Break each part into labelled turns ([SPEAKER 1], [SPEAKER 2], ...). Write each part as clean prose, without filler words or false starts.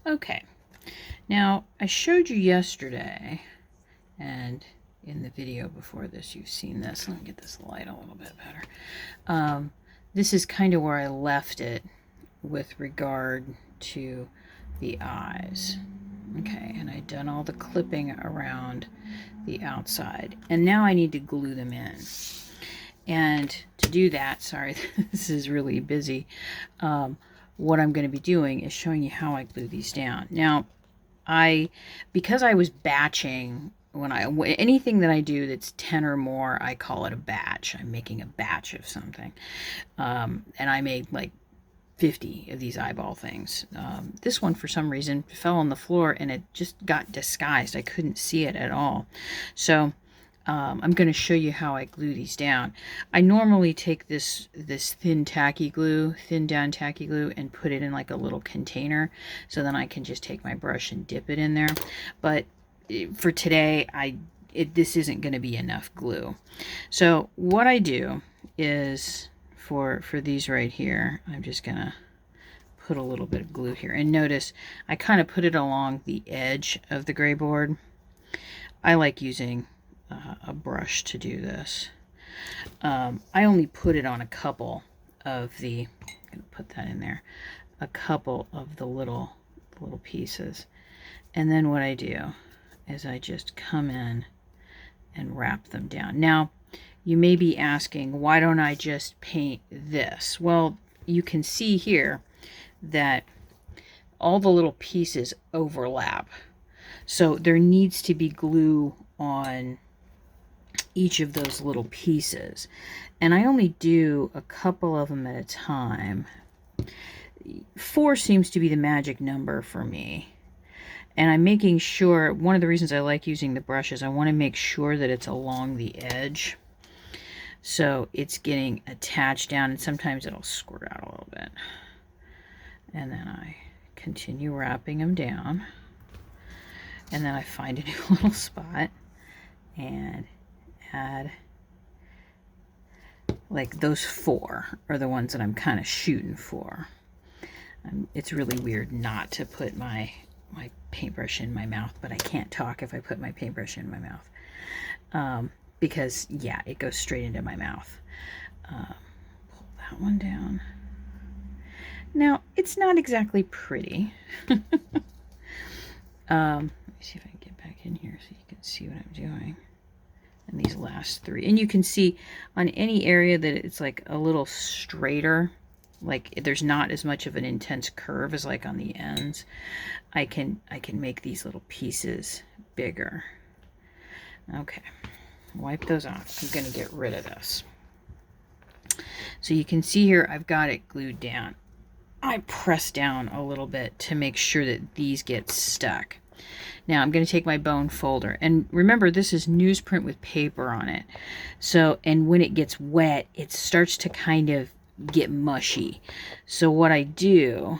[SPEAKER 1] Okay, now I showed you yesterday, and in the video before this you've seen this. Let me get this light a little bit better. This is kind of where I left it with regard to the eyes. Okay, and I'd done all the clipping around the outside, and now I need to glue them in. And to do that, sorry, this is really busy. What I'm going to be doing is showing you how I glue these down. Now, because I was batching, anything that I do that's 10 or more, I call it a batch. I'm making a batch of something. And I made like 50 of these eyeball things. This one, for some reason, fell on the floor and it just got disguised. I couldn't see it at all. So I'm going to show you how I glue these down. I normally take this thin down tacky glue, and put it in like a little container, so then I can just take my brush and dip it in there. But for today, this isn't going to be enough glue. So what I do is, for these right here, I'm just going to put a little bit of glue here. And notice I kind of put it along the edge of the gray board. I like using a brush to do this. I only put it on a couple of the, I'm going to put that in there, a couple of the little pieces. And then what I do is I just come in and wrap them down. Now, you may be asking, why don't I just paint this? Well, you can see here that all the little pieces overlap. So there needs to be glue on each of those little pieces. And I only do a couple of them at a time. 4 seems to be the magic number for me. And I'm making sure, one of the reasons I like using the brush is I want to make sure that it's along the edge, so it's getting attached down, and sometimes it'll squirt out a little bit. And then I continue wrapping them down, and then I find a new little spot and add, like those 4 are the ones that I'm kind of shooting for. It's really weird not to put my paintbrush in my mouth, but I can't talk if I put my paintbrush in my mouth, because yeah, it goes straight into my mouth. Pull that one down. Now, it's not exactly pretty. Let me see if I can get back in here so you can see what I'm doing. And these last 3, and you can see on any area that it's like a little straighter, like there's not as much of an intense curve as like on the ends, I can make these little pieces bigger. Okay, wipe those off. I'm going to get rid of this. So you can see here I've got it glued down. I press down a little bit to make sure that these get stuck. Now I'm going to take my bone folder, and remember, this is newsprint with paper on it. So, and when it gets wet, it starts to kind of get mushy. So what I do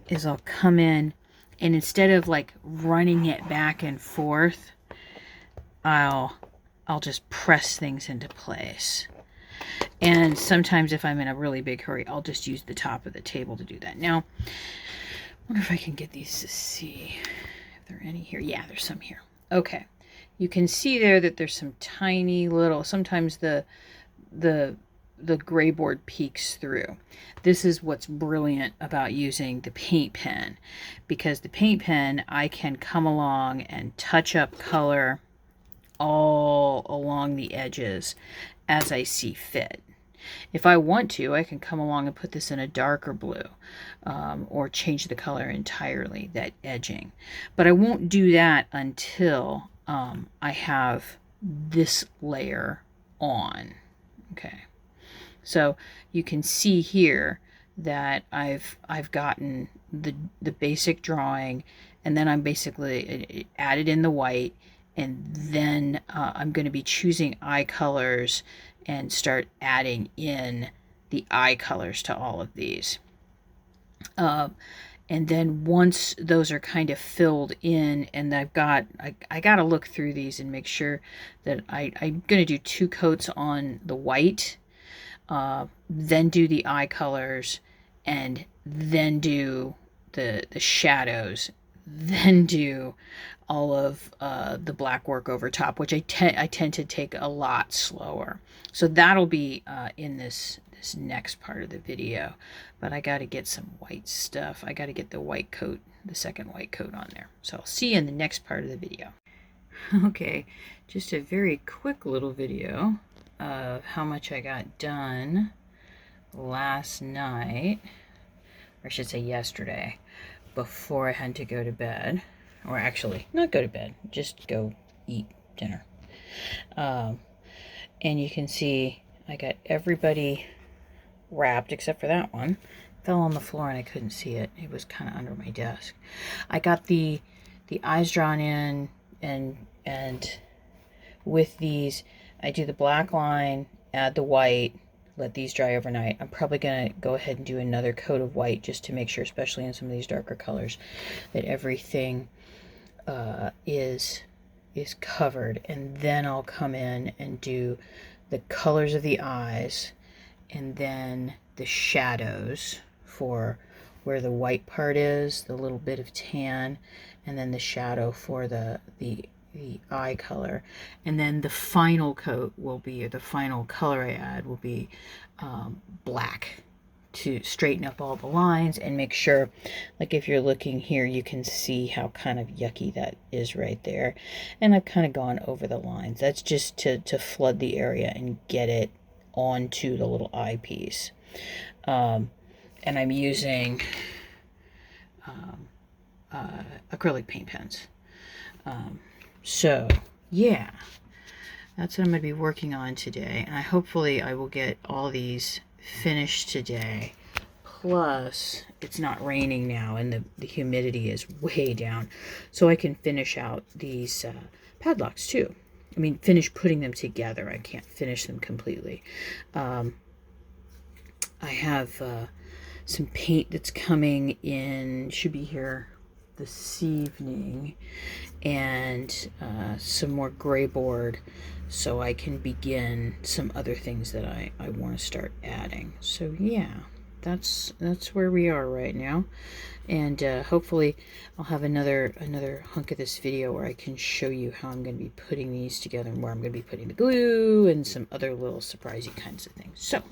[SPEAKER 1] is I'll come in, and instead of like running it back and forth, I'll just press things into place. And sometimes if I'm in a really big hurry, I'll just use the top of the table to do that. Now, I wonder if I can get these to see if there are any here. Yeah, there's some here. Okay. You can see there that there's some tiny little, sometimes the gray board peeks through. This is what's brilliant about using the paint pen, because the paint pen, I can come along and touch up color all along the edges as I see fit. If I want to, I can come along and put this in a darker blue, or change the color entirely, that edging. But I won't do that until I have this layer on. Okay, so you can see here that I've gotten the basic drawing, and then I'm basically added in the white, and then I'm going to be choosing eye colors and start adding in the eye colors to all of these. And then once those are kind of filled in, and I got to look through these and make sure that I'm going to do 2 coats on the white, then do the eye colors, and then do the shadows, then do all of the black work over top, which I tend to take a lot slower. So that'll be in this next part of the video. But I got to get some white stuff. I got to get the white coat, the second white coat on there. So I'll see you in the next part of the video. Okay, just a very quick little video of how much I got done last night, or I should say yesterday, before I had to go to bed. Or actually, not go to bed, just go eat dinner. And you can see I got everybody wrapped except for that one. Fell on the floor and I couldn't see it. It was kind of under my desk. I got the eyes drawn in, and with these, I do the black line, add the white, let these dry overnight. I'm probably going to go ahead and do another coat of white just to make sure, especially in some of these darker colors, that everything is covered. And then I'll come in and do the colors of the eyes, and then the shadows for where the white part is, the little bit of tan, and then the shadow for the eye color. And then the final coat will be, or the final color I add will be black, to straighten up all the lines and make sure, like if you're looking here, you can see how kind of yucky that is right there. And I've kind of gone over the lines. That's just to flood the area and get it onto the little eyepiece. And I'm using acrylic paint pens. So yeah, that's what I'm going to be working on today. And hopefully I will get all these finished today. Plus, it's not raining now and the humidity is way down. So I can finish out these padlocks too. I mean, finish putting them together. I can't finish them completely. I have some paint that's coming in, should be here this evening, and some more gray board, so I can begin some other things that I want to start adding. So yeah, that's where we are right now. And hopefully I'll have another hunk of this video where I can show you how I'm going to be putting these together, and where I'm going to be putting the glue and some other little surprisey kinds of things. So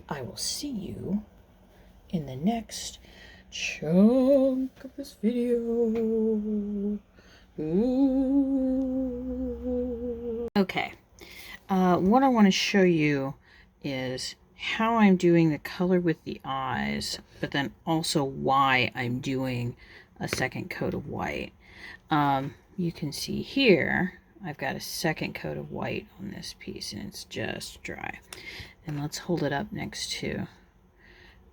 [SPEAKER 1] I will see you in the next chunk of this video. Ooh. Okay, what I want to show you is how I'm doing the color with the eyes, but then also why I'm doing a second coat of white. You can see here I've got a second coat of white on this piece, and it's just dry. And let's hold it up next to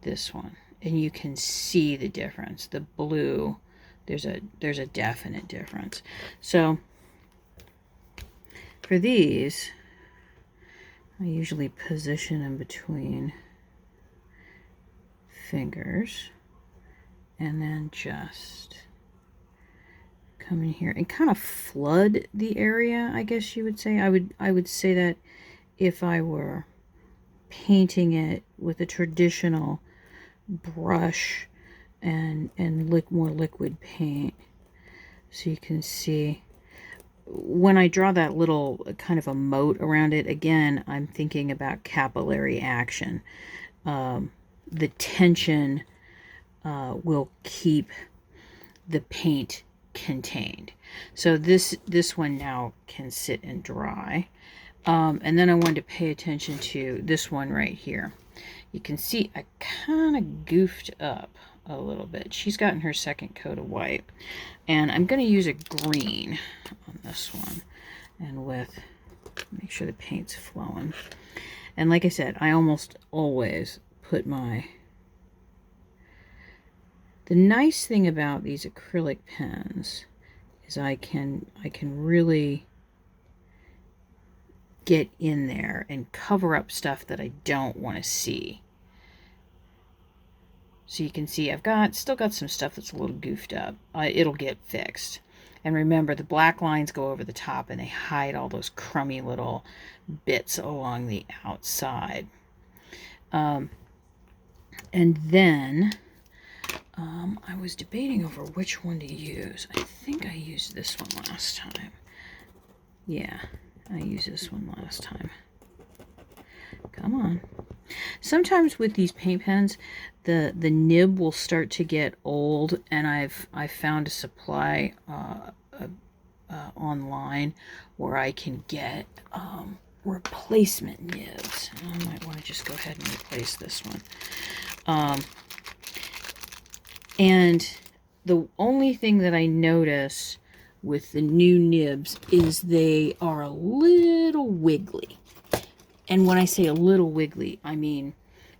[SPEAKER 1] this one, and you can see the difference. The blue, there's a definite difference. So for these, I usually position them between fingers, and then just come in here and kind of flood the area, I guess you would say. I would say that if I were painting it with a traditional brush and more liquid paint. So you can see when I draw that little kind of a moat around it, again, I'm thinking about capillary action. The tension will keep the paint contained. So this one now can sit and dry. And then I wanted to pay attention to this one right here. You can see I kind of goofed up a little bit. She's gotten her second coat of white. And I'm going to use a green on this one. And make sure the paint's flowing. And like I said, I almost always put the nice thing about these acrylic pens is I can really get in there and cover up stuff that I don't want to see. So you can see I've still got some stuff that's a little goofed up. It'll get fixed. And remember, the black lines go over the top and they hide all those crummy little bits along the outside. And then I was debating over which one to use. I think I used this one last time. Yeah, I used this one last time. Come on. Sometimes with these paint pens, the nib will start to get old, and I've found a supply online where I can get replacement nibs. I might want to just go ahead and replace this one. And the only thing that I notice with the new nibs is they are a little wiggly. And when I say a little wiggly, I mean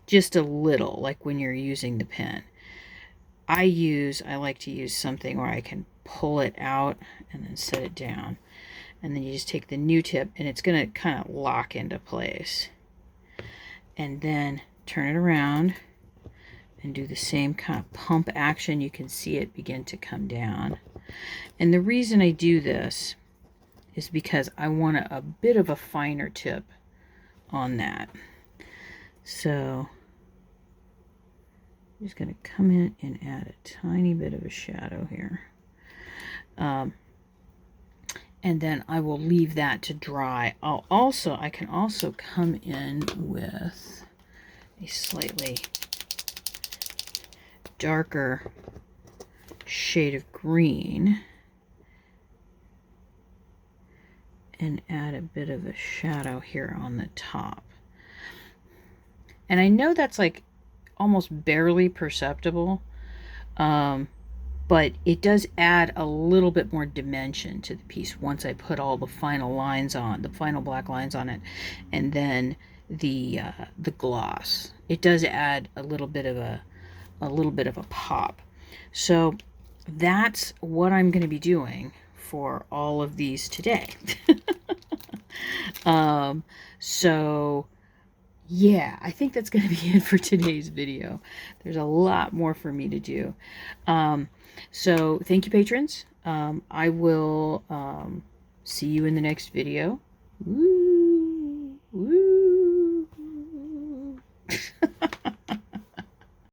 [SPEAKER 1] just a little, like when you're using the pen. I like to use something where I can pull it out and then set it down. And then you just take the new tip and it's going to kind of lock into place. And then turn it around and do the same kind of pump action. You can see it begin to come down. And the reason I do this is because I want a bit of a finer tip on that. So I'm just going to come in and add a tiny bit of a shadow here. And then I will leave that to dry. I can also come in with a slightly darker shade of green and add a bit of a shadow here on the top. And I know that's like almost barely perceptible, but it does add a little bit more dimension to the piece once I put all the final lines on, the final black lines on it, and then the gloss. It does add a little bit of a pop. So that's what I'm going to be doing for all of these today. So yeah, I think that's going to be it for today's video. There's a lot more for me to do. So thank you, patrons. I will see you in the next video. Woo!